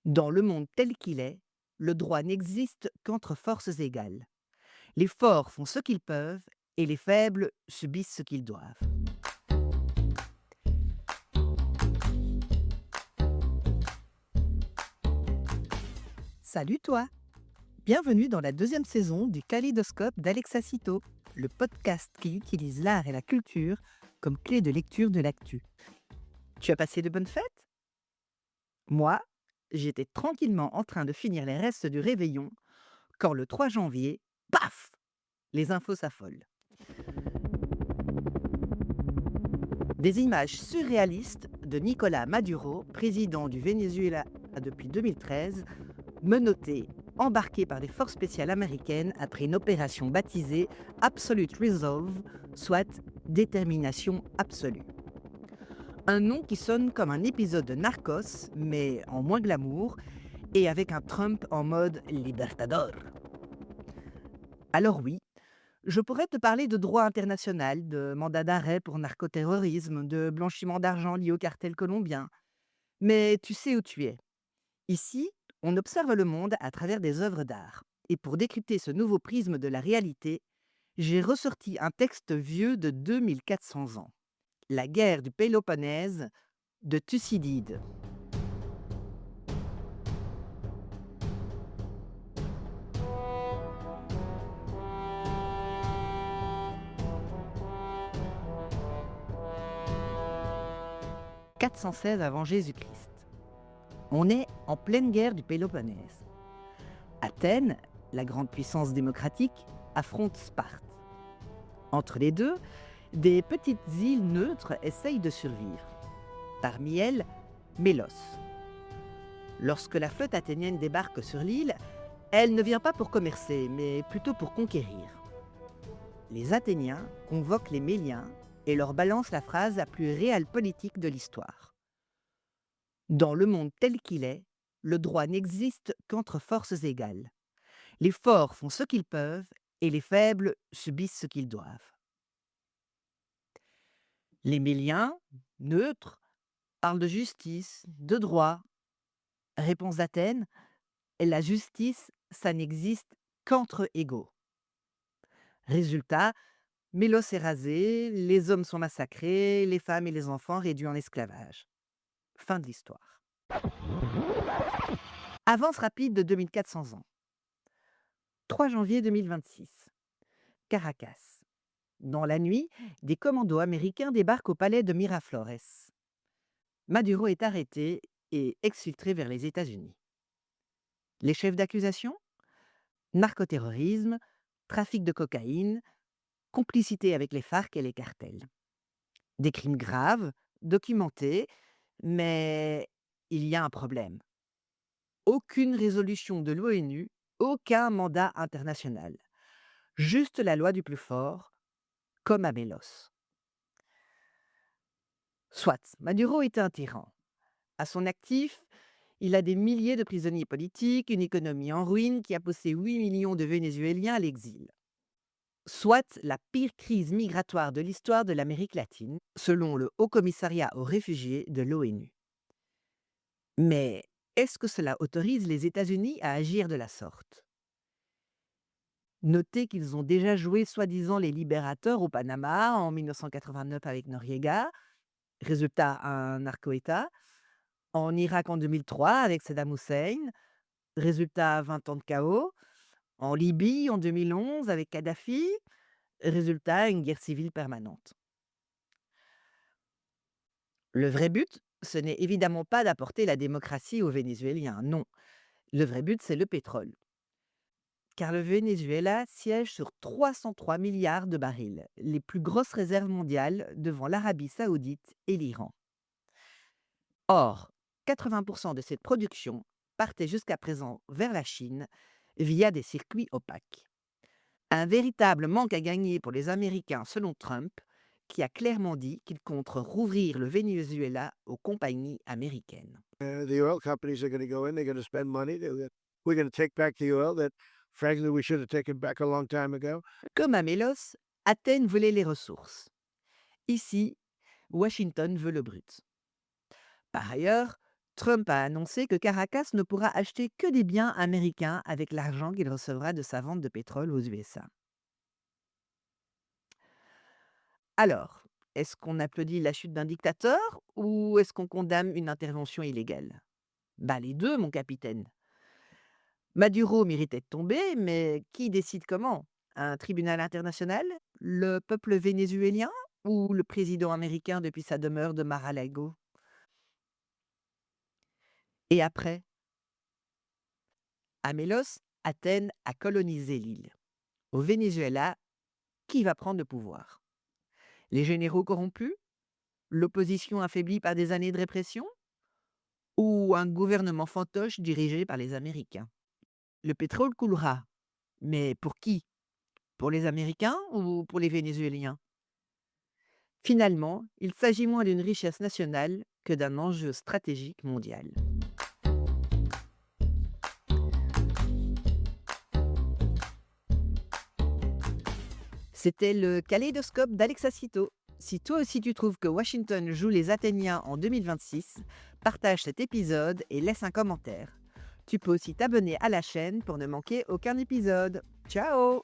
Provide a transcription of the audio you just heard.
Dans le monde tel qu'il est, le droit n'existe qu'entre forces égales. Les forts font ce qu'ils peuvent et les faibles subissent ce qu'ils doivent. Salut toi! Bienvenue dans la deuxième saison du Kaléidoscope d'Alexa Cito, le podcast qui utilise l'art et la culture comme clé de lecture de l'actu. Tu as passé de bonnes fêtes? Moi, j'étais tranquillement en train de finir les restes du réveillon quand le 3 janvier, paf! Les infos s'affolent. Des images surréalistes de Nicolás Maduro, président du Venezuela depuis 2013, menotté, embarqué par des forces spéciales américaines après une opération baptisée Absolute Resolve, soit détermination absolue. Un nom qui sonne comme un épisode de Narcos, mais en moins glamour, et avec un Trump en mode Libertador. Alors oui, je pourrais te parler de droit international, de mandat d'arrêt pour narcoterrorisme, de blanchiment d'argent lié au cartel colombien. Mais tu sais où tu es. Ici, on observe le monde à travers des œuvres d'art. Et pour décrypter ce nouveau prisme de la réalité, j'ai ressorti un texte vieux de 2400 ans. La guerre du Péloponnèse de Thucydide. 416 avant Jésus-Christ. On est en pleine guerre du Péloponnèse. Athènes, la grande puissance démocratique, affronte Sparte. Entre les deux, des petites îles neutres essayent de survivre. Parmi elles, Mélos. Lorsque la flotte athénienne débarque sur l'île, elle ne vient pas pour commercer, mais plutôt pour conquérir. Les Athéniens convoquent les Méliens et leur balancent la phrase la plus réelle politique de l'histoire. Dans le monde tel qu'il est, le droit n'existe qu'entre forces égales. Les forts font ce qu'ils peuvent et les faibles subissent ce qu'ils doivent. Les Méliens, neutres, parlent de justice, de droit. Réponse d'Athènes, la justice, ça n'existe qu'entre égaux. Résultat, Mélos est rasé, les hommes sont massacrés, les femmes et les enfants réduits en esclavage. Fin de l'histoire. Avance rapide de 2400 ans. 3 janvier 2026. Caracas. Dans la nuit, des commandos américains débarquent au palais de Miraflores. Maduro est arrêté et exfiltré vers les États-Unis. Les chefs d'accusation? Narcoterrorisme, trafic de cocaïne, complicité avec les FARC et les cartels. Des crimes graves, documentés, mais il y a un problème. Aucune résolution de l'ONU, aucun mandat international. Juste la loi du plus fort, comme à Mélos. Soit, Maduro est un tyran. À son actif, il a des milliers de prisonniers politiques, une économie en ruine qui a poussé 8 millions de Vénézuéliens à l'exil. Soit la pire crise migratoire de l'histoire de l'Amérique latine, selon le Haut Commissariat aux réfugiés de l'ONU. Mais est-ce que cela autorise les États-Unis à agir de la sorte? Notez qu'ils ont déjà joué soi-disant les libérateurs au Panama en 1989 avec Noriega, résultat un narco-État, en Irak en 2003 avec Saddam Hussein, résultat 20 ans de chaos, en Libye en 2011 avec Kadhafi, résultat une guerre civile permanente. Le vrai but, ce n'est évidemment pas d'apporter la démocratie aux Vénézuéliens, non. Le vrai but, c'est le pétrole. Car le Venezuela siège sur 303 milliards de barils, les plus grosses réserves mondiales devant l'Arabie saoudite et l'Iran. Or, 80% de cette production partait jusqu'à présent vers la Chine via des circuits opaques. Un véritable manque à gagner pour les Américains selon Trump, qui a clairement dit qu'il compte rouvrir le Venezuela aux compagnies américaines. The oil companies are going to go in, they're going to spend money. We're going to take back the oil that, frankly, we should have taken back a long time ago. Comme à Mélos, Athènes voulait les ressources. Ici, Washington veut le brut. Par ailleurs, Trump a annoncé que Caracas ne pourra acheter que des biens américains avec l'argent qu'il recevra de sa vente de pétrole aux USA. Alors, est-ce qu'on applaudit la chute d'un dictateur ou est-ce qu'on condamne une intervention illégale? Bah les deux, mon capitaine. Maduro méritait de tomber, mais qui décide comment? Un tribunal international? Le peuple vénézuélien? Ou le président américain depuis sa demeure de Mar-a-Lago? Et après, à Mélos, Athènes a colonisé l'île. Au Venezuela, qui va prendre le pouvoir? Les généraux corrompus? L'opposition affaiblie par des années de répression? Ou un gouvernement fantoche dirigé par les Américains? Le pétrole coulera, mais pour qui? Pour les Américains ou pour les Vénézuéliens? Finalement, il s'agit moins d'une richesse nationale que d'un enjeu stratégique mondial. C'était le kaléidoscope d'Alexa Cito. Si toi aussi tu trouves que Washington joue les Athéniens en 2026, partage cet épisode et laisse un commentaire. Tu peux aussi t'abonner à la chaîne pour ne manquer aucun épisode. Ciao!